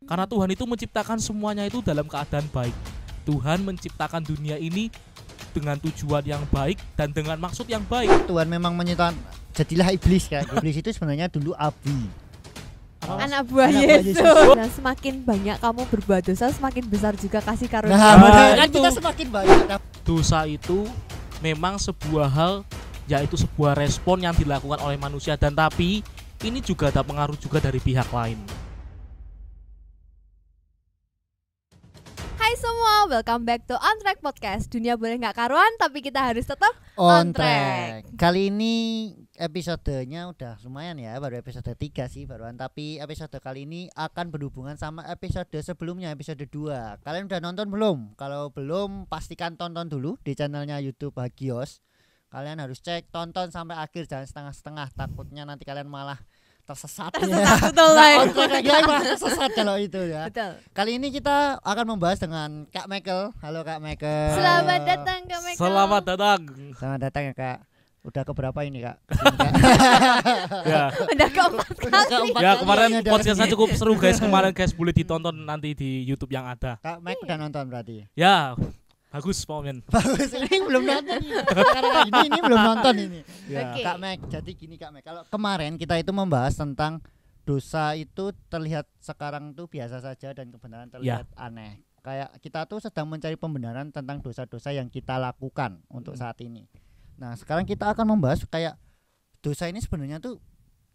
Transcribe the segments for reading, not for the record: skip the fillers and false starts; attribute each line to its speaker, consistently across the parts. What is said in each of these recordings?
Speaker 1: Karena Tuhan itu menciptakan semuanya itu dalam keadaan baik. Tuhan menciptakan dunia ini dengan tujuan yang baik dan dengan maksud yang baik.
Speaker 2: Tuhan memang menyitakan, jadilah iblis kan. Iblis itu sebenarnya dulu api.
Speaker 3: Anak buah Yesus. Nah, semakin banyak kamu berbuat dosa, semakin besar juga kasih karunia.
Speaker 2: Kan
Speaker 1: itu.
Speaker 2: kita semakin banyak.
Speaker 1: Dosa itu memang sebuah hal, yaitu sebuah respon yang dilakukan oleh manusia, dan tapi ini juga ada pengaruh juga dari pihak lain.
Speaker 3: Hai semua, welcome back to On Track Podcast. Dunia boleh nggak karuan, tapi kita harus tetap
Speaker 2: On
Speaker 3: On track.
Speaker 2: track. Kali ini episodenya udah lumayan ya, baru episode 3 sih baruan. Tapi episode kali ini akan berhubungan sama episode sebelumnya, episode 2. Kalian udah nonton belum? Kalau belum, pastikan tonton dulu di channelnya YouTube Hagios. Kalian harus cek, tonton sampai akhir, jangan setengah-setengah. Takutnya nanti kalian malah tersesat ya.
Speaker 3: Betul lah.
Speaker 2: On track lagi malah tersesat kalau itu ya.
Speaker 3: Betul.
Speaker 2: Kali ini kita akan membahas dengan Kak Michael. Halo Kak Michael.
Speaker 3: Selamat datang Kak Michael.
Speaker 1: Selamat datang.
Speaker 2: Selamat datang ya Kak. Udah keberapa ini Kak?
Speaker 1: Ya,
Speaker 3: Udah keempat kali.
Speaker 1: ya kemarin
Speaker 2: Ada
Speaker 1: podcastnya
Speaker 2: lagi.
Speaker 1: cukup seru guys. Kemarin guys, boleh ditonton nanti di YouTube yang ada.
Speaker 2: Kak Mike udah nonton berarti.
Speaker 1: Ya, bagus Pak Men.
Speaker 2: Bagus, ini belum nonton ini. Karena ini belum nonton ini.
Speaker 1: Ya.
Speaker 3: Oke.
Speaker 2: Kak Mike, jadi gini Kak Mike. Kalau kemarin kita itu membahas tentang dosa itu terlihat sekarang tuh biasa saja dan kebenaran terlihat aneh. Kayak kita tuh sedang mencari pembenaran tentang dosa-dosa yang kita lakukan untuk saat ini. Nah, sekarang kita akan membahas kayak dosa ini sebenarnya tuh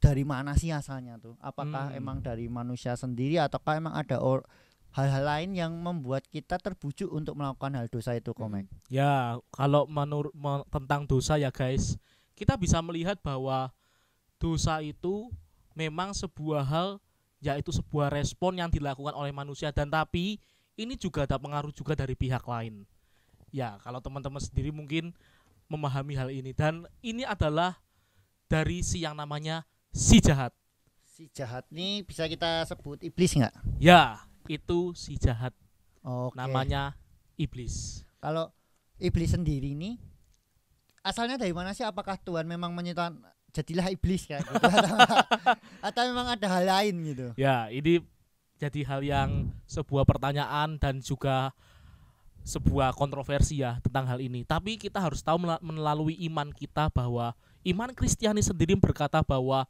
Speaker 2: dari mana sih asalnya tuh? Apakah emang dari manusia sendiri ataukah emang ada hal-hal lain yang membuat kita terbujuk untuk melakukan hal dosa itu, Komek?
Speaker 1: Ya, kalau tentang dosa ya guys, kita bisa melihat bahwa dosa itu memang sebuah hal, yaitu sebuah respon yang dilakukan oleh manusia, dan tapi ini juga ada pengaruh juga dari pihak lain. Ya, kalau teman-teman sendiri mungkin memahami hal ini, dan ini adalah dari si yang namanya si jahat.
Speaker 2: Si jahat nih bisa kita sebut iblis nggak?
Speaker 1: Ya, itu si jahat.
Speaker 2: Oke.
Speaker 1: Namanya iblis.
Speaker 2: Kalau iblis sendiri ini asalnya dari mana sih? Apakah Tuhan memang menyitakan jadilah iblis kayak gitu atau memang ada hal lain gitu?
Speaker 1: Ya, ini jadi hal yang sebuah pertanyaan dan juga sebuah kontroversi ya tentang hal ini. Tapi kita harus tahu melalui iman kita bahwa iman Kristiani sendiri berkata bahwa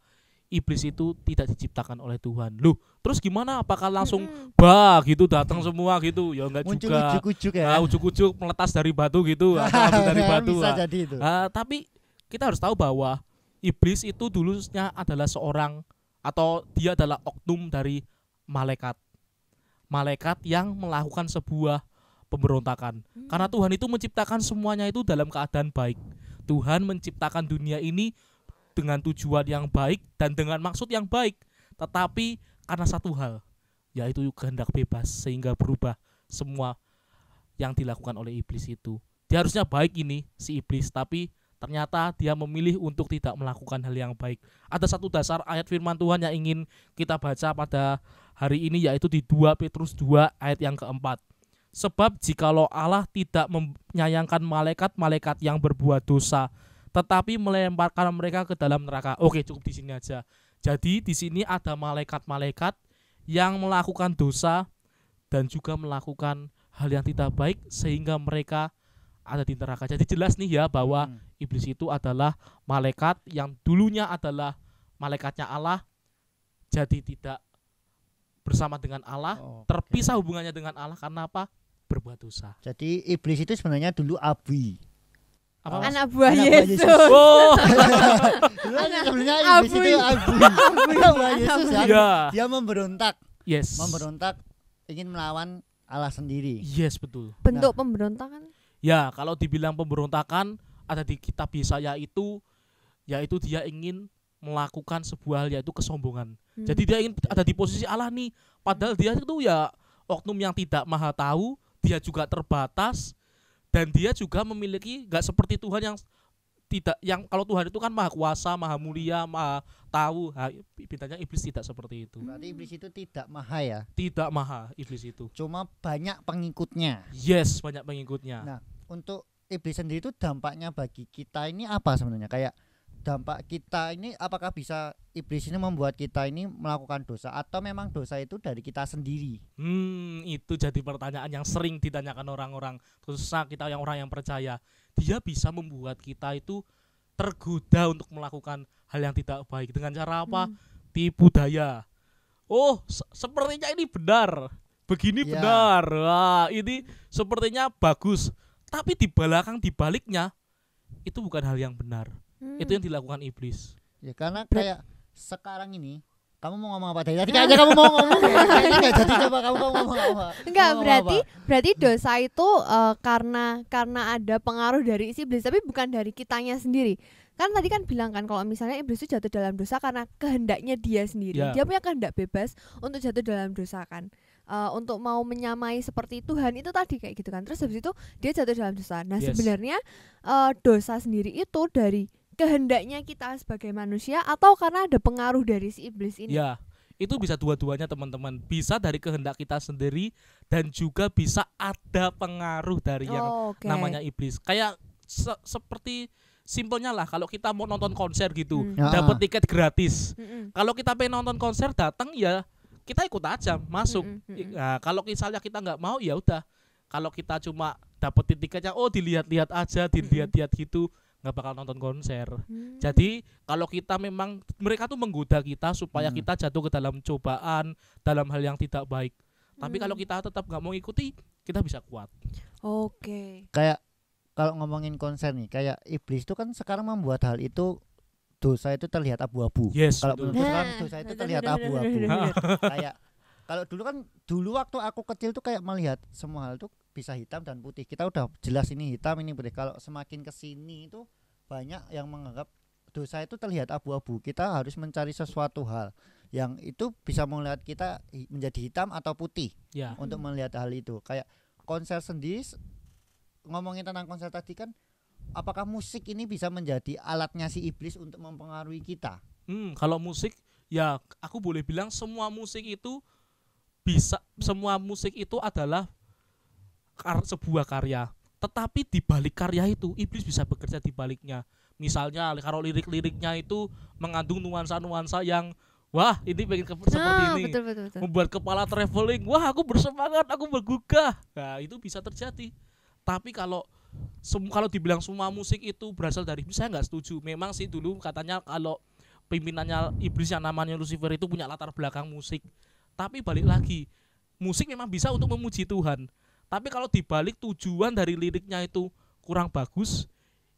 Speaker 1: iblis itu tidak diciptakan oleh Tuhan. Loh, terus gimana? Apakah langsung gitu datang semua gitu? Ya enggak
Speaker 2: Muncul
Speaker 1: juga.
Speaker 2: ujuk-ujuk ya.
Speaker 1: Ujuk-ujuk meletas dari batu gitu, atau ambil dari batu.
Speaker 2: Bisa jadi itu.
Speaker 1: Tapi kita harus tahu bahwa iblis itu dulunya adalah seorang, atau dia adalah oknum dari malaikat. Malaikat yang melakukan sebuah pemberontakan. Karena Tuhan itu menciptakan semuanya itu dalam keadaan baik. Tuhan menciptakan dunia ini dengan tujuan yang baik dan dengan maksud yang baik. Tetapi karena satu hal, yaitu kehendak bebas, sehingga berubah semua yang dilakukan oleh iblis itu. Dia harusnya baik ini si iblis, tapi ternyata dia memilih untuk tidak melakukan hal yang baik. Ada satu dasar ayat firman Tuhan yang ingin kita baca pada hari ini, yaitu di 2 Petrus 2 ayat yang keempat. Sebab jikalau Allah tidak menyayangkan malaikat-malaikat yang berbuat dosa, tetapi melemparkan mereka ke dalam neraka. Oke, cukup di sini aja. Jadi di sini ada malaikat-malaikat yang melakukan dosa dan juga melakukan hal yang tidak baik sehingga mereka ada di neraka. Jadi jelas nih ya bahwa iblis itu adalah malaikat yang dulunya adalah malaikatnya Allah, jadi tidak bersama dengan Allah, terpisah hubungannya dengan Allah karena apa? Berbuat dosa.
Speaker 2: Jadi iblis itu sebenarnya dulu api.
Speaker 1: Apa?
Speaker 3: Anak buah
Speaker 2: Anak buah
Speaker 3: Yesus.
Speaker 1: Oh,
Speaker 2: Dulu sebenarnya iblis itu api. Anak buah Yesus ya.
Speaker 1: ya.
Speaker 2: Dia memberontak,
Speaker 1: Yes.
Speaker 2: ingin melawan Allah sendiri.
Speaker 1: Yes, betul.
Speaker 3: Bentuk pemberontakan.
Speaker 1: Ya, kalau dibilang pemberontakan ada di kitab Yesaya itu, yaitu dia ingin melakukan sebuah hal, yaitu kesombongan. Jadi dia ingin ada di posisi Allah nih, padahal dia itu ya oknum yang tidak maha tahu, dia juga terbatas, dan dia juga memiliki gak seperti Tuhan yang tidak, yang kalau Tuhan itu kan maha kuasa, maha mulia, maha tahu. Bedanya iblis tidak seperti itu.
Speaker 2: Berarti iblis itu tidak maha ya.
Speaker 1: Tidak maha iblis itu.
Speaker 2: Cuma banyak pengikutnya.
Speaker 1: Yes, banyak pengikutnya.
Speaker 2: Nah, untuk iblis sendiri itu dampaknya bagi kita ini apa sebenarnya? Kayak dampak kita ini apakah bisa iblis ini membuat kita ini melakukan dosa atau memang dosa itu dari kita sendiri?
Speaker 1: Itu jadi pertanyaan yang sering ditanyakan orang-orang, khususnya kita yang orang yang percaya. Dia bisa membuat kita itu tergoda untuk melakukan hal yang tidak baik dengan cara apa? Tipu daya. Oh, sepertinya ini benar. Begini benar. Wah, ini sepertinya bagus. Tapi di belakang di baliknya itu bukan hal yang benar. Itu yang dilakukan iblis.
Speaker 2: Ya karena kayak sekarang ini kamu mau ngomong apa tadi? Kayaknya kamu mau ngomong kayaknya enggak jadi, coba kamu mau ngomong apa?
Speaker 3: Enggak, berarti dosa itu karena ada pengaruh dari iblis, tapi bukan dari kitanya sendiri. Kan tadi kan bilang kan kalau misalnya iblis itu jatuh dalam dosa karena kehendaknya dia sendiri. Dia punya kehendak bebas untuk jatuh dalam dosa kan. Untuk mau menyamai seperti Tuhan itu tadi kayak gitu kan. Terus habis itu dia jatuh dalam dosa. Nah, sebenarnya dosa sendiri itu dari kehendaknya kita sebagai manusia atau karena ada pengaruh dari si iblis ini?
Speaker 1: Ya, itu bisa dua-duanya teman-teman. Bisa dari kehendak kita sendiri dan juga bisa ada pengaruh dari yang namanya iblis. Kayak seperti simpelnya lah, kalau kita mau nonton konser gitu, dapat tiket gratis. Kalau kita pengen nonton konser datang ya kita ikut aja masuk. Nah, kalau misalnya kita nggak mau ya udah. Kalau kita cuma dapetin tiketnya, dilihat-lihat aja, dilihat-lihat gitu, nggak bakal nonton konser. Jadi kalau kita memang mereka tuh menggoda kita supaya kita jatuh ke dalam cobaan, dalam hal yang tidak baik. Tapi kalau kita tetap nggak mau ikuti, kita bisa kuat.
Speaker 2: Kayak kalau ngomongin konser nih, kayak iblis itu kan sekarang membuat hal itu, dosa itu terlihat abu-abu. Kalau menurut sekarang dosa itu terlihat abu-abu. Kayak kalau dulu waktu aku kecil tuh kayak melihat semua hal tuh bisa hitam dan putih. Kita udah jelas ini hitam ini putih. Kalau semakin kesini itu banyak yang menganggap dosa itu terlihat abu-abu. Kita harus mencari sesuatu hal yang itu bisa melihat kita menjadi hitam atau putih untuk melihat hal itu. Kayak konser sendiri, ngomongin tentang konser tadi kan, apakah musik ini bisa menjadi alatnya si iblis untuk mempengaruhi kita?
Speaker 1: Kalau musik, ya aku boleh bilang semua musik itu bisa, semua musik itu adalah sebuah karya. Tetapi di balik karya itu iblis bisa bekerja di baliknya. Misalnya kalau lirik-liriknya itu mengandung nuansa-nuansa yang wah ini pengen seperti ini,
Speaker 3: betul.
Speaker 1: membuat kepala traveling, wah aku bersemangat, aku bergugah. Nah itu bisa terjadi. Tapi kalau dibilang semua musik itu berasal dari iblis, saya nggak setuju. Memang sih dulu katanya kalau pimpinannya iblis yang namanya Lucifer itu punya latar belakang musik. Tapi balik lagi, musik memang bisa untuk memuji Tuhan. Tapi kalau dibalik tujuan dari liriknya itu kurang bagus,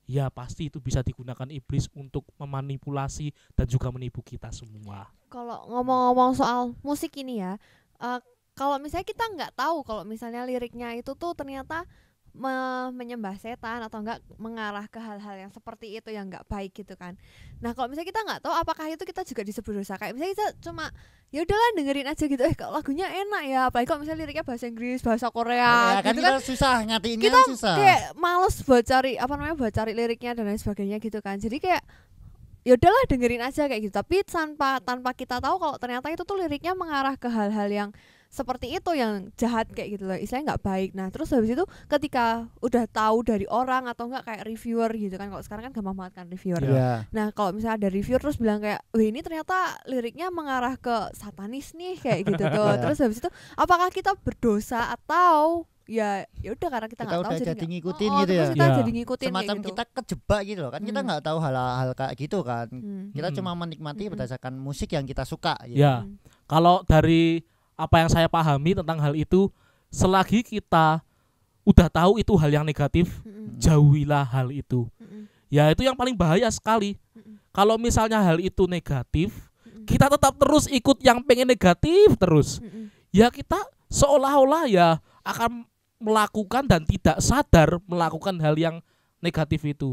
Speaker 1: ya pasti itu bisa digunakan iblis untuk memanipulasi dan juga menipu kita semua.
Speaker 3: Kalau ngomong-ngomong soal musik ini ya, kalau misalnya kita nggak tahu kalau misalnya liriknya itu tuh ternyata menyembah setan atau enggak mengarah ke hal-hal yang seperti itu yang enggak baik gitu kan. Nah kalau misalnya kita nggak tahu apakah itu kita juga disebut dosa. Kayak misalnya kita cuma ya udahlah dengerin aja gitu, kalau lagunya enak ya, apalagi kalau misalnya liriknya bahasa Inggris, bahasa Korea
Speaker 2: kan
Speaker 3: gitu
Speaker 2: kita susah ngatinnya,
Speaker 3: kita
Speaker 2: susah.
Speaker 3: Kayak males buat cari liriknya dan lain sebagainya gitu kan. Jadi kayak ya udahlah dengerin aja kayak gitu, tapi tanpa kita tahu kalau ternyata itu tuh liriknya mengarah ke hal-hal yang seperti itu, yang jahat kayak gitu loh, istilahnya nggak baik. Nah terus habis itu ketika udah tahu dari orang atau enggak kayak reviewer gitu kan, kalau sekarang kan gampang banget kan reviewer. Nah kalau misalnya ada reviewer terus bilang kayak, wih ini ternyata liriknya mengarah ke satanis nih kayak gitu tuh. Terus habis itu apakah kita berdosa atau ya udah karena kita nggak tahu
Speaker 2: jadi ngikutin gitu
Speaker 3: ya. Kita jadi ngikutin
Speaker 2: semacam
Speaker 3: gitu.
Speaker 2: Kita kejebak gitu loh kan. Kita nggak tahu hal-hal kayak gitu kan. Kita cuma menikmati berdasarkan musik yang kita suka gitu.
Speaker 1: Ya. Kalau dari apa yang saya pahami tentang hal itu, selagi kita udah tahu itu hal yang negatif, jauhilah hal itu. Ya itu yang paling bahaya sekali. Kalau misalnya hal itu negatif, kita tetap terus ikut yang pengen negatif terus. Ya kita seolah-olah ya akan melakukan dan tidak sadar melakukan hal yang negatif itu.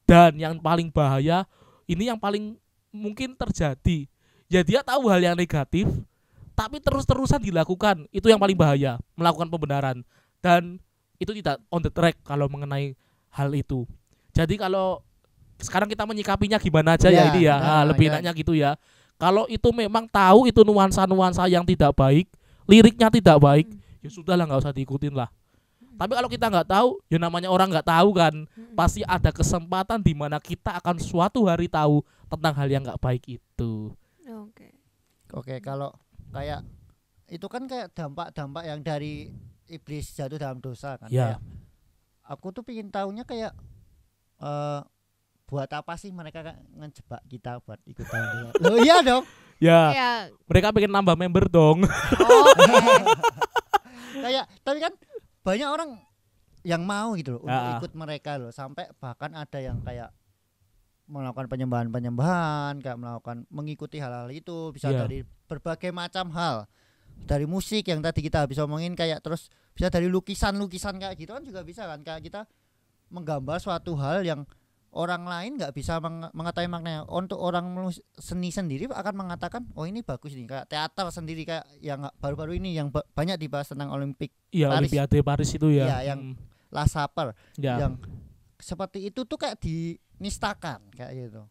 Speaker 1: Dan yang paling bahaya, ini yang paling mungkin terjadi, ya dia tahu hal yang negatif tapi terus-terusan dilakukan. Itu yang paling bahaya, melakukan pembenaran. Dan itu tidak on the track kalau mengenai hal itu. Jadi kalau sekarang kita menyikapinya gimana aja ya ini ya, lebih enaknya gitu ya. Kalau itu memang tahu itu nuansa-nuansa yang tidak baik, liriknya tidak baik, ya sudahlah, nggak usah diikutin lah. Tapi kalau kita nggak tahu, ya namanya orang nggak tahu kan,
Speaker 3: Mm-mm.
Speaker 1: pasti ada kesempatan di mana kita akan suatu hari tahu tentang hal yang nggak baik itu.
Speaker 3: Oke.
Speaker 2: Oke, kalau kayak itu kan kayak dampak-dampak yang dari iblis jatuh dalam dosa kan.
Speaker 1: Ya.
Speaker 2: Kayak aku tuh pingin tahunya kayak buat apa sih mereka ngejebak kita buat ikut dalam dosa? Loh iya dong.
Speaker 1: Ya,
Speaker 3: Ya.
Speaker 1: mereka pengen nambah member dong.
Speaker 3: Oke.
Speaker 2: Kayak tapi kan banyak orang yang mau gitu loh untuk
Speaker 1: Ah.
Speaker 2: ikut mereka loh, sampai bahkan ada yang kayak melakukan penyembahan kayak melakukan mengikuti hal-hal itu bisa
Speaker 1: Iya.
Speaker 2: dari berbagai macam hal, dari musik yang tadi kita habis omongin, kayak terus bisa dari lukisan kayak gitu kan juga bisa kan, kayak kita menggambar suatu hal yang orang lain nggak bisa mengetahui maknanya. Untuk orang seni sendiri akan mengatakan oh ini bagus nih, kayak teater sendiri kayak yang baru-baru ini yang banyak dibahas tentang Olimpik
Speaker 1: Iya,
Speaker 2: Paris.
Speaker 1: Olimpiade Paris itu ya.
Speaker 2: Iya, yang Last Supper
Speaker 1: Ya.
Speaker 2: yang seperti itu tuh kayak dinistakan kayak gitu.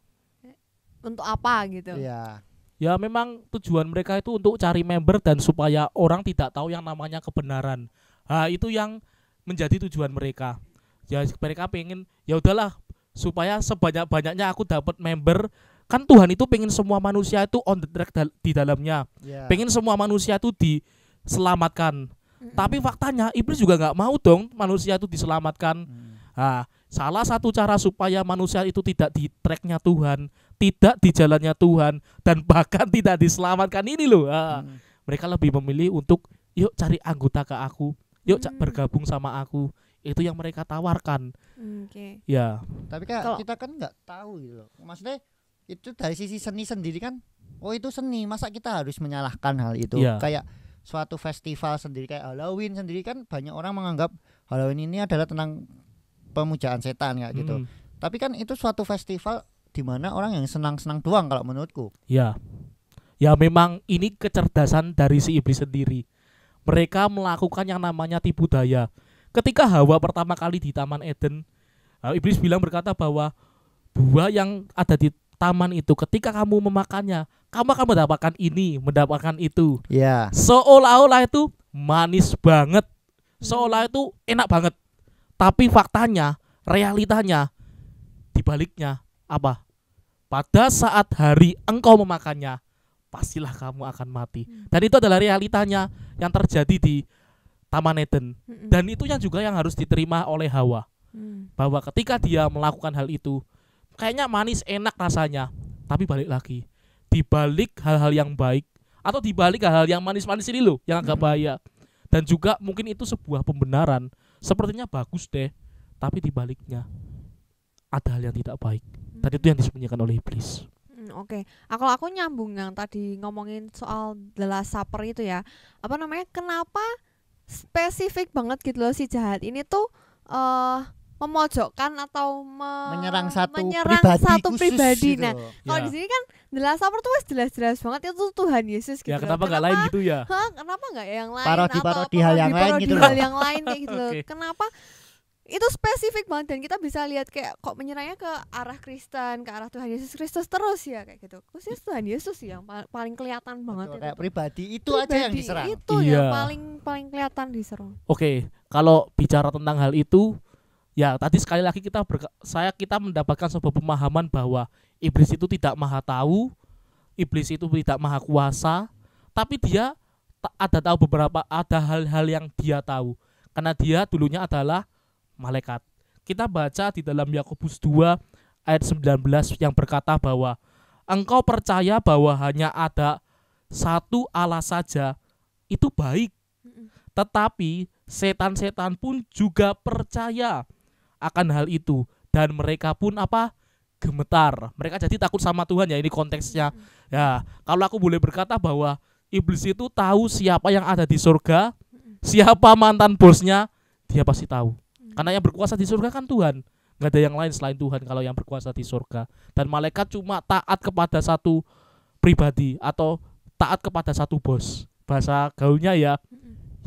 Speaker 3: Untuk apa gitu?
Speaker 2: Iya.
Speaker 1: Ya memang tujuan mereka itu untuk cari member dan supaya orang tidak tahu yang namanya kebenaran. Itu yang menjadi tujuan mereka. Ya mereka pengen ya udahlah supaya sebanyak-banyaknya aku dapat member. Kan Tuhan itu pengen semua manusia itu on the track di dalamnya.
Speaker 2: Iya.
Speaker 1: Pengen semua manusia itu diselamatkan.
Speaker 3: Mm-mm.
Speaker 1: Tapi faktanya iblis juga nggak mau dong manusia itu diselamatkan. Salah satu cara supaya manusia itu tidak di tracknya Tuhan, tidak di jalannya Tuhan, dan bahkan tidak diselamatkan ini loh. Mereka lebih memilih untuk yuk cari anggota ke aku, yuk bergabung sama aku. Itu yang mereka tawarkan.
Speaker 3: Oke.
Speaker 1: Ya,
Speaker 2: Tapi kayak
Speaker 3: Kalau-
Speaker 2: kita kan nggak tahu gitu loh. Maksudnya itu dari sisi seni sendiri kan, oh itu seni, masa kita harus menyalahkan hal itu?
Speaker 1: Iya.
Speaker 2: Kayak suatu festival sendiri kayak Halloween sendiri kan banyak orang menganggap Halloween ini adalah tentang pemujaan setan kayak gitu. Tapi kan itu suatu festival di mana orang yang senang-senang doang kalau menurutku.
Speaker 1: ya, ya memang ini kecerdasan dari si iblis sendiri. Mereka melakukan yang namanya tipu daya. Ketika Hawa pertama kali di Taman Eden, iblis berkata bahwa buah yang ada di taman itu ketika kamu memakannya, kamu akan mendapatkan ini, mendapatkan itu.
Speaker 2: Iya.
Speaker 1: Seolah-olah itu manis banget, seolah itu enak banget. Tapi faktanya, realitanya, dibaliknya apa? Pada saat hari engkau memakannya, pastilah kamu akan mati. Dan itu adalah realitanya yang terjadi di Taman Eden.
Speaker 3: Mm-mm.
Speaker 1: Dan itu yang juga yang harus diterima oleh Hawa. Bahwa ketika dia melakukan hal itu, kayaknya manis enak rasanya, tapi balik lagi, dibalik hal-hal yang baik atau dibalik hal-hal yang manis-manis ini loh yang agak bahaya. Dan juga mungkin itu sebuah pembenaran, sepertinya bagus deh, tapi dibaliknya ada hal yang tidak baik. Dan itu yang disembunyikan oleh iblis.
Speaker 3: Oke. Kalau aku nyambung yang tadi ngomongin soal The Last Supper itu ya. Apa namanya? Kenapa spesifik banget gitu loh si jahat ini tuh memojokkan atau
Speaker 2: Menyerang satu
Speaker 3: menyerang
Speaker 2: pribadi
Speaker 3: satu
Speaker 2: khusus
Speaker 3: pribadi.
Speaker 2: gitu
Speaker 3: Nah,
Speaker 2: loh.
Speaker 3: kalau
Speaker 1: Ya.
Speaker 3: di sini kan The Last Supper tuh wes jelas-jelas banget itu Tuhan Yesus gitu.
Speaker 1: Ya
Speaker 3: loh.
Speaker 1: kenapa nggak lain gitu ya?
Speaker 3: Hah, kenapa nggak yang lain
Speaker 2: Parodi-parodi
Speaker 3: atau
Speaker 2: hal yang lain
Speaker 3: parodi-parodi
Speaker 2: gitu
Speaker 3: hal
Speaker 2: loh.
Speaker 3: yang lain kayak gitu loh.
Speaker 1: Oke.
Speaker 3: Kenapa itu spesifik banget dan kita bisa lihat kayak kok menyerangnya ke arah Kristen, ke arah Tuhan Yesus Kristus terus ya kayak gitu. Khususnya Tuhan Yesus sih yang paling kelihatan banget
Speaker 2: Betul,
Speaker 3: itu.
Speaker 2: kayak pribadi itu aja yang
Speaker 3: Pribadi
Speaker 2: diserang.
Speaker 3: Itu
Speaker 1: Iya.
Speaker 3: yang paling kelihatan diserang.
Speaker 1: Oke, kalau bicara tentang hal itu, ya tadi sekali lagi kita mendapatkan sebuah pemahaman bahwa iblis itu tidak maha tahu, iblis itu tidak maha kuasa, tapi dia ada hal-hal yang dia tahu, karena dia dulunya adalah malaikat. Kita baca di dalam Yakobus 2 ayat 19 yang berkata bahwa engkau percaya bahwa hanya ada satu Allah saja, itu baik. Tetapi setan-setan pun juga percaya akan hal itu dan mereka pun apa? Gemetar. Mereka jadi takut sama Tuhan ya, ini konteksnya. Ya, kalau aku boleh berkata bahwa iblis itu tahu siapa yang ada di surga, siapa mantan bosnya, dia pasti tahu. Karena yang berkuasa di surga kan Tuhan. Nggak ada yang lain selain Tuhan kalau yang berkuasa di surga. Dan malaikat cuma taat kepada satu pribadi atau taat kepada satu bos. Bahasa gaulnya ya,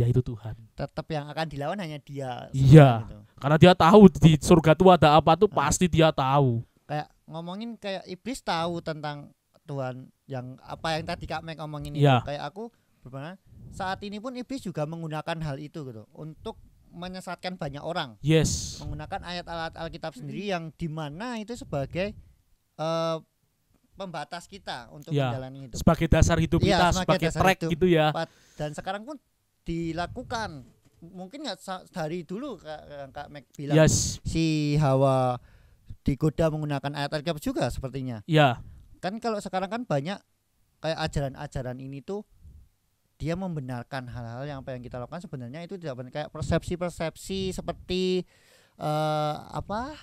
Speaker 1: yaitu Tuhan.
Speaker 2: Tetap yang akan dilawan hanya dia.
Speaker 1: Iya.
Speaker 2: Gitu.
Speaker 1: Karena dia tahu di surga itu ada apa tuh pasti dia tahu.
Speaker 2: Kayak ngomongin kayak iblis tahu tentang Tuhan yang apa yang tadi Kak Mek ngomongin
Speaker 1: Iya.
Speaker 2: itu. Kayak aku berpikir saat ini pun iblis juga menggunakan hal itu gitu untuk menyesatkan banyak orang.
Speaker 1: Yes.
Speaker 2: Menggunakan ayat Alkitab sendiri yang dimana itu sebagai pembatas kita untuk
Speaker 1: Ya,
Speaker 2: menjalani hidup.
Speaker 1: sebagai dasar hidup
Speaker 2: Iya,
Speaker 1: kita,
Speaker 2: sebagai
Speaker 1: sebagai
Speaker 2: dasar
Speaker 1: track
Speaker 2: hidup.
Speaker 1: gitu ya.
Speaker 2: Dan sekarang pun dilakukan. Mungkin nggak dari dulu Kak Mac bilang
Speaker 1: Yes.
Speaker 2: si Hawa digoda menggunakan ayat Alkitab juga sepertinya.
Speaker 1: Ya,
Speaker 2: Kan kalau sekarang kan banyak kayak ajaran-ajaran ini tuh dia membenarkan hal-hal yang apa yang kita lakukan sebenarnya itu tidak benar, kayak persepsi-persepsi seperti apa?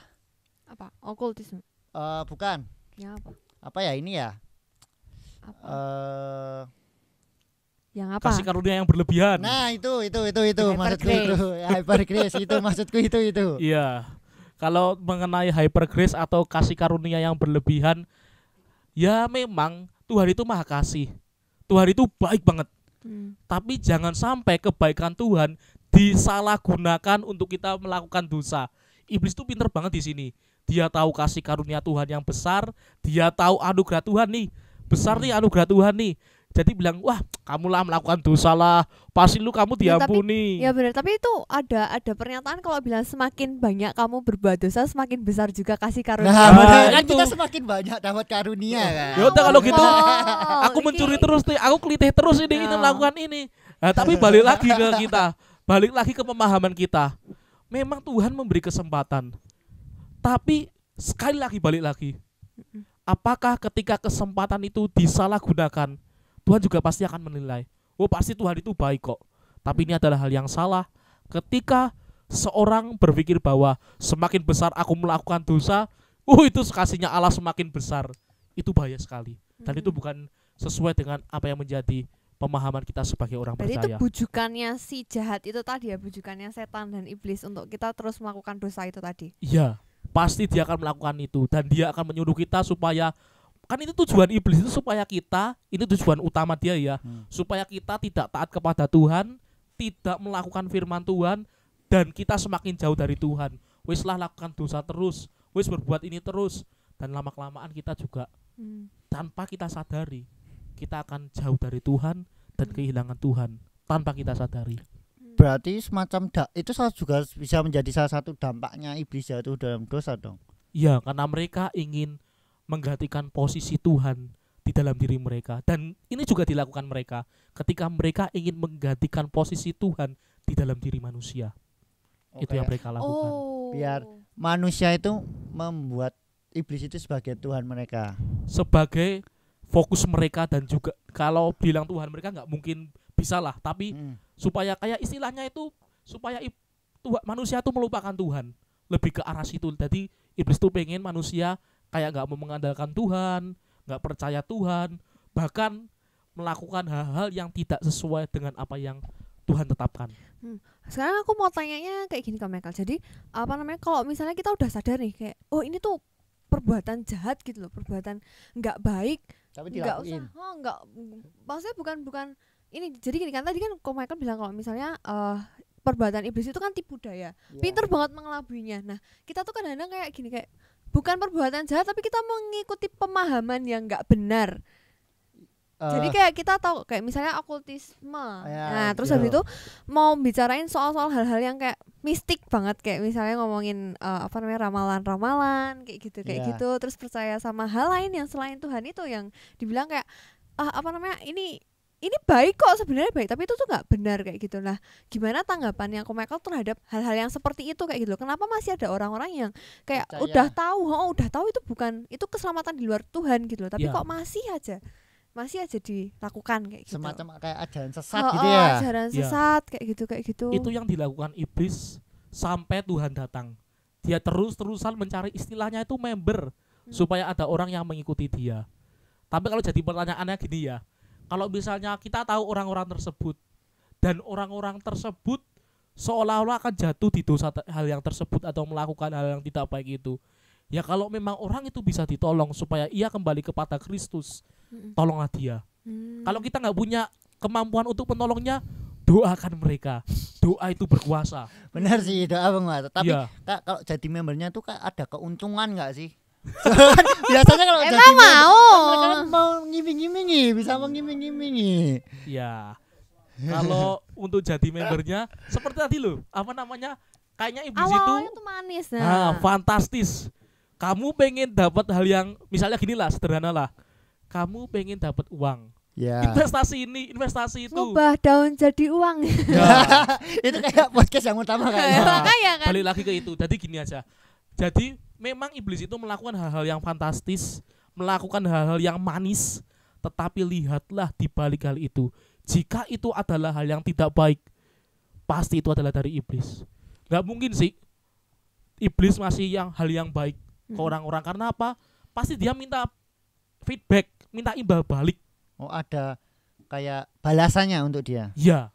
Speaker 3: Apa? Okultisme.
Speaker 2: Bukan.
Speaker 3: Ya apa?
Speaker 2: Apa ya ini ya?
Speaker 3: Apa?
Speaker 2: Eh
Speaker 3: Yang apa?
Speaker 1: kasih karunia yang berlebihan.
Speaker 2: Nah, itu
Speaker 3: Hyper
Speaker 2: maksudku
Speaker 3: grace.
Speaker 2: itu. Hyper grace itu maksudku itu.
Speaker 1: Iya. Kalau mengenai hyper grace atau kasih karunia yang berlebihan, ya memang Tuhan itu maha kasih. Tuhan itu baik banget. Tapi jangan sampai kebaikan Tuhan disalahgunakan untuk kita melakukan dosa. Iblis itu pinter banget di sini. Dia tahu kasih karunia Tuhan yang besar, dia tahu anugerah Tuhan nih. Besar nih anugerah Tuhan nih. Jadi bilang, wah kamulah melakukan dosa lah, pasti kamu
Speaker 3: Ya, tapi-
Speaker 1: diampuni.
Speaker 3: Ya benar, tapi itu ada pernyataan kalau bilang semakin banyak kamu berbuat dosa semakin besar juga kasih karunia.
Speaker 2: Nah,
Speaker 1: Nah,
Speaker 2: benar kan
Speaker 1: itu.
Speaker 2: kita semakin banyak dapat karunia kan.
Speaker 1: Ya udah kalau gitu,
Speaker 3: Wow,
Speaker 1: aku mencuri
Speaker 3: iki-
Speaker 1: terus nih, aku kelitih terus ini
Speaker 3: Ya.
Speaker 1: melakukan ini. Nah, tapi balik lagi ke kita, balik lagi ke pemahaman kita. Memang Tuhan memberi kesempatan, tapi sekali lagi balik lagi, apakah ketika kesempatan itu disalahgunakan, Tuhan juga pasti akan menilai. Oh pasti Tuhan itu baik kok. Tapi ini adalah hal yang salah. Ketika seorang berpikir bahwa semakin besar aku melakukan dosa, itu kasihnya Allah semakin besar. Itu bahaya sekali. Dan itu bukan sesuai dengan apa yang menjadi pemahaman kita sebagai orang
Speaker 3: Berarti itu
Speaker 1: percaya.
Speaker 3: bujukannya si jahat itu tadi ya, bujukannya setan dan iblis untuk kita terus melakukan dosa itu tadi.
Speaker 1: Iya, pasti dia akan melakukan itu dan dia akan menyuruh kita supaya, kan itu tujuan iblis itu supaya kita, ini tujuan utama dia ya, supaya kita tidak taat kepada Tuhan, tidak melakukan firman Tuhan, dan kita semakin jauh dari Tuhan. Wis lah lakukan dosa terus, wis berbuat ini terus, dan lama-kelamaan kita juga tanpa kita sadari kita akan jauh dari Tuhan dan kehilangan Tuhan tanpa kita sadari.
Speaker 2: Berarti semacam itu juga bisa menjadi salah satu dampaknya iblis jatuh dalam dosa dong.
Speaker 1: Iya, karena mereka ingin menggantikan posisi Tuhan di dalam diri mereka, dan ini juga dilakukan mereka ketika mereka ingin menggantikan posisi Tuhan di dalam diri manusia. Itu yang mereka lakukan.
Speaker 2: Biar manusia itu membuat iblis itu sebagai Tuhan mereka.
Speaker 1: Sebagai fokus mereka, dan juga kalau bilang Tuhan mereka nggak mungkin bisa lah, tapi supaya kayak istilahnya itu supaya manusia itu melupakan Tuhan, lebih ke arah situ. Jadi iblis tuh pengen manusia kayak nggak mau mengandalkan Tuhan, nggak percaya Tuhan, bahkan melakukan hal-hal yang tidak sesuai dengan apa yang Tuhan tetapkan.
Speaker 3: Sekarang aku mau tanyanya kayak gini ke Michael. Jadi apa namanya, kalau misalnya kita udah sadar nih kayak oh ini tuh perbuatan jahat gitu loh, perbuatan nggak baik,
Speaker 2: Tapi
Speaker 3: nggak
Speaker 2: dilakuin.
Speaker 3: usah, nggak, maksudnya bukan ini. Jadi gini kan tadi kan ko Michael bilang kalau misalnya perbuatan iblis itu kan tipu daya, pinter banget mengelabuinya. Nah kita tuh kadang-kadang kayak gini, kayak bukan perbuatan jahat tapi kita mengikuti pemahaman yang nggak benar. Jadi kayak kita tahu kayak misalnya okultisme. Nah, terus habis itu mau bicarain soal-soal hal-hal yang kayak mistik banget, kayak misalnya ngomongin ramalan-ramalan kayak gitu. Terus percaya sama hal lain yang selain Tuhan itu yang dibilang kayak ini baik kok, sebenarnya baik, tapi itu tuh nggak benar kayak gitu. Nah, gimana tanggapan yang Michael terhadap hal-hal yang seperti itu kayak gitu? Kenapa masih ada orang-orang yang kayak
Speaker 2: percaya.
Speaker 3: udah tahu itu bukan, itu keselamatan di luar Tuhan gitu loh, tapi
Speaker 1: Ya.
Speaker 3: kok masih aja dilakukan kayak gitu.
Speaker 2: Semacam kayak ajaran sesat gitu ya.
Speaker 3: Ajaran
Speaker 1: Ya.
Speaker 3: sesat kayak gitu.
Speaker 1: Itu yang dilakukan iblis sampai Tuhan datang. Dia terus-terusan mencari, istilahnya itu member, supaya ada orang yang mengikuti dia. Tapi kalau jadi pertanyaannya gini ya, kalau misalnya kita tahu orang-orang tersebut dan orang-orang tersebut seolah-olah akan jatuh di dosa hal yang tersebut atau melakukan hal yang tidak baik itu, ya kalau memang orang itu bisa ditolong supaya ia kembali kepada Kristus, tolonglah dia. Kalau kita nggak punya kemampuan untuk menolongnya, doakan mereka. Doa itu berkuasa.
Speaker 2: Benar sih, doa penguasa. Tapi
Speaker 1: Ya.
Speaker 2: Kak, kalau jadi membernya tuh Kak ada keuntungan nggak sih? Biasanya kalau jadi
Speaker 3: Emang mau.
Speaker 2: member, kan mereka kan mau ngiming-ngimingi, bisa mengiming-ngimingi.
Speaker 1: Ya, Kalau untuk jadi membernya seperti tadi loh, apa namanya? Kayaknya iblis itu
Speaker 3: Awalnya tuh manis.
Speaker 1: fantastis. Kamu pengen dapat hal yang misalnya gini lah, sederhana lah. Kamu pengen dapat uang.
Speaker 2: Ya.
Speaker 1: Investasi itu.
Speaker 3: Ngubah daun jadi uang.
Speaker 1: Ya,
Speaker 2: Itu kayak podcast yang utama kayaknya.
Speaker 3: Makanya kan.
Speaker 1: balik lagi ke itu. Jadi gini aja. Jadi memang iblis itu melakukan hal-hal yang fantastis, melakukan hal-hal yang manis, tetapi lihatlah di balik hal itu. Jika itu adalah hal yang tidak baik, pasti itu adalah dari iblis. Gak mungkin sih iblis masih hal yang baik ke orang-orang, karena apa? Pasti dia minta feedback, minta imbal balik.
Speaker 2: Oh, ada kayak balasannya untuk dia.
Speaker 1: Ya,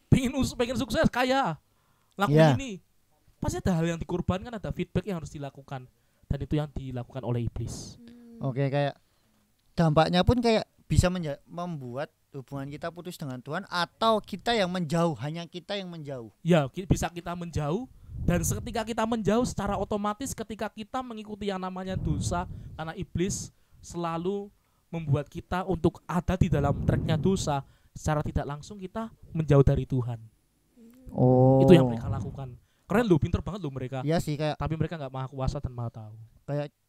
Speaker 1: pengen sukses, kaya, lakuin
Speaker 2: Ya.
Speaker 1: ini. Pasti ada hal yang dikorbankan, ada feedback yang harus dilakukan, dan itu yang dilakukan oleh iblis.
Speaker 2: Oke, kayak dampaknya pun kayak bisa membuat hubungan kita putus dengan Tuhan, atau kita yang menjauh, hanya kita yang menjauh.
Speaker 1: Ya, bisa kita menjauh, dan seketika kita menjauh secara otomatis ketika kita mengikuti yang namanya dosa, karena iblis selalu membuat kita untuk ada di dalam tracknya dosa, secara tidak langsung kita menjauh dari Tuhan.
Speaker 2: Oh.
Speaker 1: Itu yang mereka lakukan. Keren loh, pinter banget loh mereka.
Speaker 2: Iya sih, kayak
Speaker 1: Tapi mereka nggak maha kuasa dan maha tahu.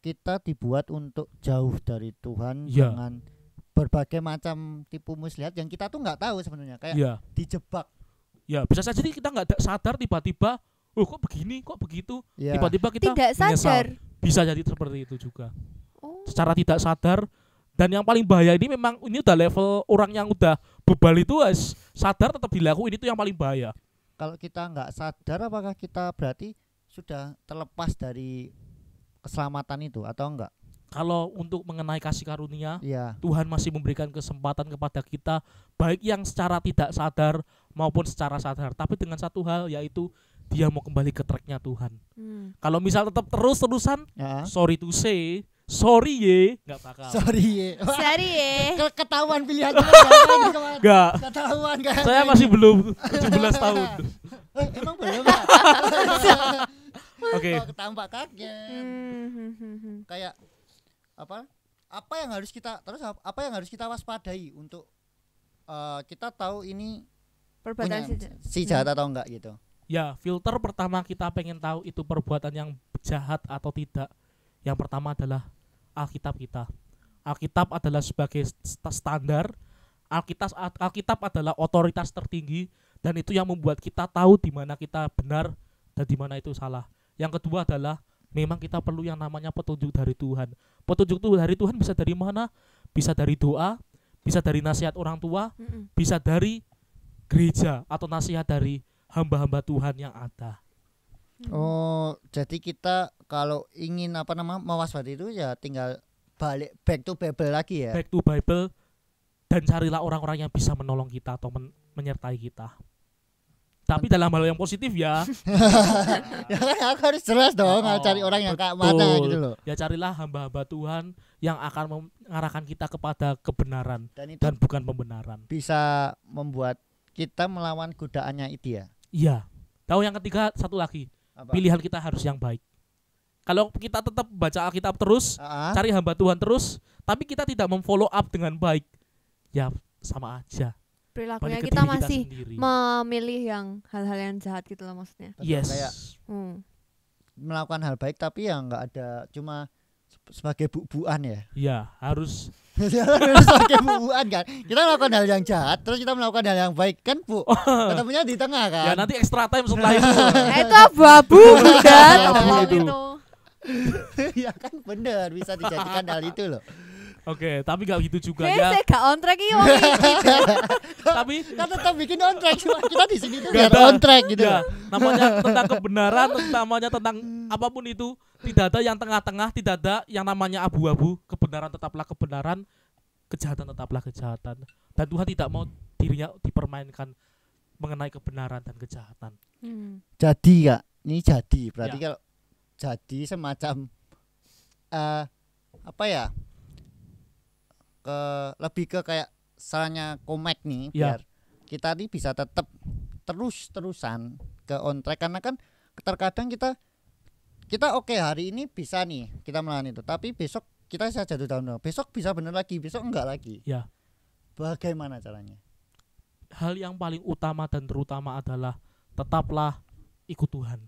Speaker 2: kita dibuat untuk jauh dari Tuhan
Speaker 1: Ya.
Speaker 2: dengan berbagai macam tipu muslihat yang kita tuh nggak tahu sebenarnya, kayak
Speaker 1: Ya,
Speaker 2: dijebak.
Speaker 1: ya bisa saja kita nggak sadar tiba-tiba, oh kok begini, kok begitu.
Speaker 2: Ya.
Speaker 1: Tiba-tiba kita
Speaker 3: Tidak
Speaker 1: menyesal.
Speaker 3: sadar.
Speaker 1: Bisa jadi seperti itu juga.
Speaker 3: Oh.
Speaker 1: Secara tidak sadar. Dan yang paling bahaya ini memang ini udah level orang yang udah bebal itu, sadar tetap dilakuin, itu yang paling bahaya.
Speaker 2: Kalau kita nggak sadar, apakah kita berarti sudah terlepas dari keselamatan itu atau enggak?
Speaker 1: Kalau untuk mengenai kasih karunia,
Speaker 2: Iya.
Speaker 1: Tuhan masih memberikan kesempatan kepada kita, baik yang secara tidak sadar maupun secara sadar. Tapi dengan satu hal, yaitu dia mau kembali ke tracknya Tuhan. Kalau misal tetap terus-terusan,
Speaker 2: Ya.
Speaker 1: sorry to say, sorry ye, nggak bakal.
Speaker 2: Sorry ya.
Speaker 3: Seri ya.
Speaker 2: Ketahuan pilihan kita.
Speaker 1: Nggak.
Speaker 2: Ketahuan kan.
Speaker 1: Saya masih belum 17 tahun.
Speaker 2: Emang belum ya?
Speaker 1: Oke.
Speaker 2: Kok ketampak kaget. Kayak apa yang harus kita apa yang harus kita waspadai untuk kita tahu ini
Speaker 3: Perbuatan
Speaker 2: punya si jahat atau enggak gitu.
Speaker 1: Ya, filter pertama kita pengen tahu itu perbuatan yang jahat atau tidak. Yang pertama adalah Alkitab kita. Alkitab adalah sebagai standar. Alkitab adalah otoritas tertinggi, dan itu yang membuat kita tahu di mana kita benar dan di mana itu salah. Yang kedua adalah memang kita perlu yang namanya petunjuk dari Tuhan. Petunjuk dari Tuhan bisa dari mana? Bisa dari doa, bisa dari nasihat orang tua, bisa dari gereja atau nasihat dari hamba-hamba Tuhan yang ada.
Speaker 2: Oh, jadi kita kalau ingin mewaspadai itu ya tinggal balik back to Bible lagi ya.
Speaker 1: Back to Bible, dan carilah orang-orang yang bisa menolong kita atau menyertai kita. Tapi dalam hal yang positif ya.
Speaker 2: Ya kan aku harus jelas dong, cari orang yang kayak mana gitu loh.
Speaker 1: Ya carilah hamba-hamba Tuhan yang akan mengarahkan kita kepada kebenaran
Speaker 2: Dan itu
Speaker 1: dan bukan pembenaran.
Speaker 2: bisa membuat kita melawan godaannya itu ya.
Speaker 1: Iya. Tahu yang ketiga, satu lagi.
Speaker 2: Apa?
Speaker 1: Pilihan kita harus yang baik. Kalau kita tetap baca Alkitab terus, cari hamba Tuhan terus, tapi kita tidak memfollow up dengan baik, ya sama aja.
Speaker 3: Perilakunya
Speaker 1: Balik ke
Speaker 3: kita
Speaker 1: diri
Speaker 3: masih
Speaker 1: sendiri.
Speaker 3: memilih yang hal-hal yang jahat gitu loh maksudnya.
Speaker 2: Betul,
Speaker 1: Yes.
Speaker 2: kayak melakukan hal baik tapi yang enggak ada, cuma sebagai bubuan ya.
Speaker 1: Ya, harus.
Speaker 2: Sebagai bubuan kan. Kita melakukan hal yang jahat terus kita melakukan hal yang baik kan, Bu. Ketemunya di tengah kan.
Speaker 1: Ya nanti extra time setelah itu.
Speaker 3: Itu abu-abu bunda
Speaker 1: Abu
Speaker 3: tolong
Speaker 1: itu.
Speaker 3: itu.
Speaker 2: Ya kan bener, bisa dijadikan hal itu loh.
Speaker 1: Oke, tapi gak gitu juga
Speaker 3: Kayaknya
Speaker 1: ya.
Speaker 3: saya gak on track ini wong iki.
Speaker 1: Tapi
Speaker 2: Kan tetap bikin on track, cuma kita di sini tuh
Speaker 1: Gak
Speaker 2: biar
Speaker 1: ada.
Speaker 2: on track gitu.
Speaker 1: ya, namanya tentang kebenaran, namanya tentang apapun itu, tidak ada yang tengah-tengah, tidak ada yang namanya abu-abu. Kebenaran tetaplah kebenaran, kejahatan tetaplah kejahatan. Dan Tuhan tidak mau dirinya dipermainkan mengenai kebenaran dan kejahatan.
Speaker 2: Jadi Kak, ini jadi berarti
Speaker 1: Ya.
Speaker 2: kalau jadi semacam apa ya? Lebih ke kayak sarannya Komek nih,
Speaker 1: Ya.
Speaker 2: biar kita nih bisa tetap terus-terusan ke on track, karena kan terkadang kita oke hari ini bisa nih kita melawan itu, tapi besok kita bisa jatuh down, besok bisa bener lagi, besok enggak lagi.
Speaker 1: Ya.
Speaker 2: Bagaimana caranya?
Speaker 1: hal yang paling utama dan terutama adalah tetaplah ikut Tuhan.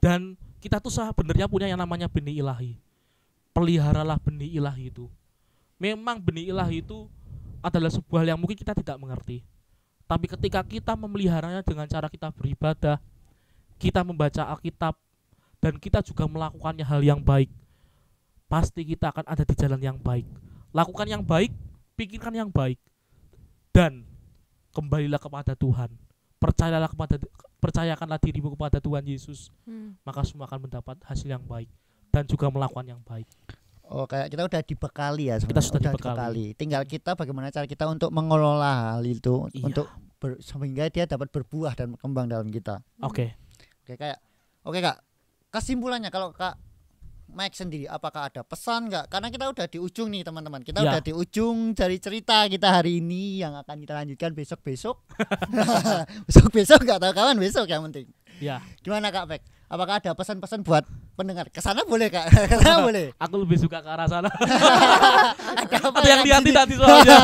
Speaker 1: Dan kita tuh sebenarnya punya yang namanya benih ilahi. Peliharalah benih ilahi itu. Memang benih ilahi itu adalah sebuah hal yang mungkin kita tidak mengerti. Tapi ketika kita memeliharanya dengan cara kita beribadah, kita membaca Alkitab, dan kita juga melakukannya hal yang baik, pasti kita akan ada di jalan yang baik. Lakukan yang baik, pikirkan yang baik, dan kembalilah kepada Tuhan. Percayakanlah dirimu kepada Tuhan Yesus, maka semua akan mendapat hasil yang baik dan juga melakukan yang baik.
Speaker 2: Oh, kayak kita udah dibekali ya sebenarnya.
Speaker 1: Kita sudah dibekali.
Speaker 2: Tinggal kita bagaimana cara kita untuk mengelola hal itu,
Speaker 1: Iya.
Speaker 2: untuk sehingga dia dapat berbuah dan berkembang dalam kita.
Speaker 1: Oke.
Speaker 2: Oke Kak. Kesimpulannya kalau Kak Mike sendiri, apakah ada pesan nggak? Karena kita udah di ujung nih teman-teman. Kita
Speaker 1: Ya.
Speaker 2: udah di ujung dari cerita kita hari ini yang akan kita lanjutkan besok-besok. Besok-besok nggak tahu kawan, besok yang penting.
Speaker 1: Ya,
Speaker 2: Gimana Kak Mike? Apakah ada pesan-pesan buat pendengar? Kesana boleh Kak? Kesana boleh.
Speaker 1: aku lebih suka ke arah sana.
Speaker 2: Ada apa
Speaker 1: Ada yang
Speaker 2: di
Speaker 1: liatin
Speaker 2: sini?
Speaker 1: tadi soalnya.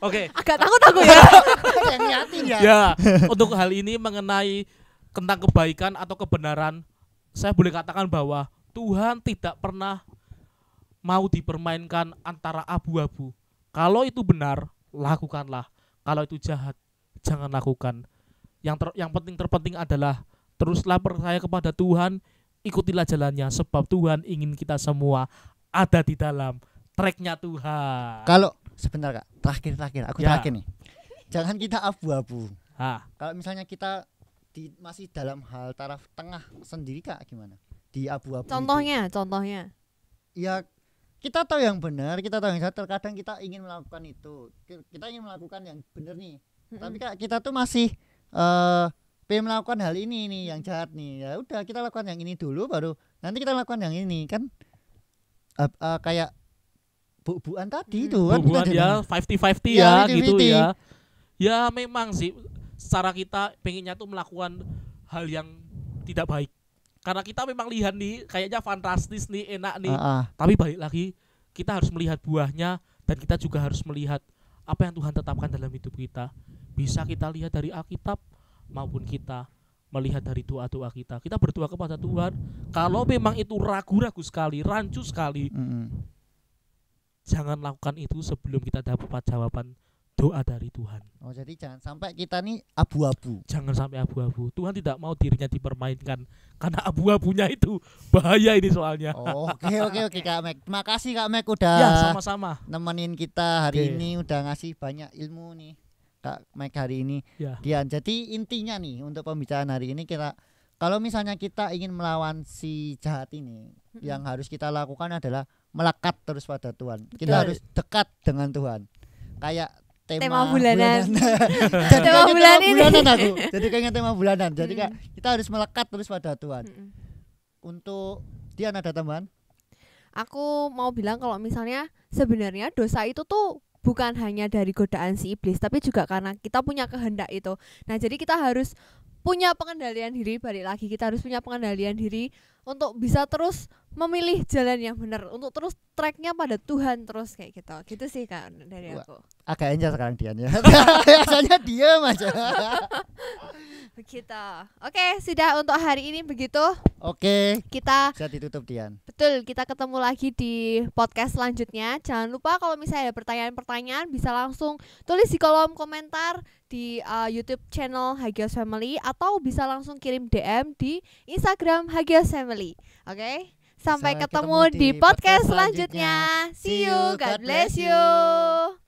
Speaker 1: Oke.
Speaker 3: Agak takut aku ya.
Speaker 2: Ada yang liatin ya.
Speaker 1: Ya, untuk hal ini mengenai tentang kebaikan atau kebenaran, saya boleh katakan bahwa Tuhan tidak pernah mau dipermainkan antara abu-abu. Kalau itu benar, lakukanlah. Kalau itu jahat, jangan lakukan. Yang terpenting adalah teruslah percaya kepada Tuhan, ikutilah jalannya, sebab Tuhan ingin kita semua ada di dalam tracknya Tuhan.
Speaker 2: Kalau sebentar Kak, terakhir aku
Speaker 1: Ya.
Speaker 2: terakhir nih. Jangan kita abu-abu.
Speaker 1: Ah,
Speaker 2: Kalau misalnya kita masih dalam hal taraf tengah sendiri Kak, gimana? Di abu-abu.
Speaker 3: Contohnya.
Speaker 2: Ya kita tahu yang benar, kita tahu yang salah. Terkadang kita ingin melakukan itu, kita ingin melakukan yang benar nih. Tapi Kak, kita tuh masih pengen melakukan hal ini nih yang jahat nih. Ya udah, kita lakukan yang ini dulu, baru nanti kita lakukan yang ini kan. Kayak bu-buan tadi itu kan.
Speaker 1: hubungan
Speaker 2: kita
Speaker 1: ya
Speaker 2: jadi-
Speaker 1: 50-50
Speaker 2: Ya,
Speaker 1: ya
Speaker 2: 50-50.
Speaker 1: gitu ya. Ya memang sih secara kita pengennya tuh melakukan hal yang tidak baik. Karena kita memang lihat nih kayaknya fantastis nih, enak nih. Tapi balik lagi kita harus melihat buahnya, dan kita juga harus melihat apa yang Tuhan tetapkan dalam hidup kita. Bisa kita lihat dari Alkitab maupun kita melihat dari doa-doa kita. Kita berdoa kepada Tuhan. Kalau memang itu ragu-ragu sekali, rancu sekali, jangan lakukan itu sebelum kita dapat jawaban doa dari Tuhan.
Speaker 2: Oh, jadi jangan sampai kita nih abu-abu.
Speaker 1: Jangan sampai abu-abu. Tuhan tidak mau dirinya dipermainkan, karena abu-abunya itu bahaya ini soalnya.
Speaker 2: Oh, oke Kak Mek. Terima kasih Kak Mek udah
Speaker 1: Ya, sama-sama.
Speaker 2: nemenin kita hari
Speaker 1: Oke.
Speaker 2: ini, udah ngasih banyak ilmu nih Kak Mek hari ini.
Speaker 1: Ya.
Speaker 2: Dian, jadi intinya nih untuk pembicaraan hari ini, kita kalau misalnya kita ingin melawan si jahat ini, yang harus kita lakukan adalah melekat terus pada Tuhan. Kita
Speaker 3: Betul.
Speaker 2: harus dekat dengan Tuhan. Kayak
Speaker 3: Tema bulanan.
Speaker 2: Jadi
Speaker 3: Tema
Speaker 2: kayaknya
Speaker 3: bulan
Speaker 2: tema
Speaker 3: ini.
Speaker 2: bulanan aku. Jadi kayaknya tema bulanan. Jadi Kak, kita harus melekat terus pada Tuhan. Untuk Dian ada tambahan?
Speaker 3: Aku mau bilang kalau misalnya sebenarnya dosa itu tuh bukan hanya dari godaan si iblis, tapi juga karena kita punya kehendak itu. Nah, jadi kita harus punya pengendalian diri, balik lagi kita harus punya pengendalian diri untuk bisa terus memilih jalan yang benar, untuk terus tracknya pada Tuhan terus kayak gitu. Gitu sih Kak dari
Speaker 2: Wah.
Speaker 3: aku.
Speaker 2: Agak enjoy sekarang Dian ya. Biasanya diam aja.
Speaker 3: Begitu. Oke, sudah untuk hari ini begitu.
Speaker 2: Oke,
Speaker 3: Kita
Speaker 2: bisa ditutup Dian.
Speaker 3: betul, kita ketemu lagi di podcast selanjutnya. Jangan lupa kalau misalnya ada pertanyaan-pertanyaan bisa langsung tulis di kolom komentar di YouTube channel Hagios Family, atau bisa langsung kirim DM di Instagram Hagios Family. Oke? Sampai ketemu di podcast selanjutnya. See you. God bless you.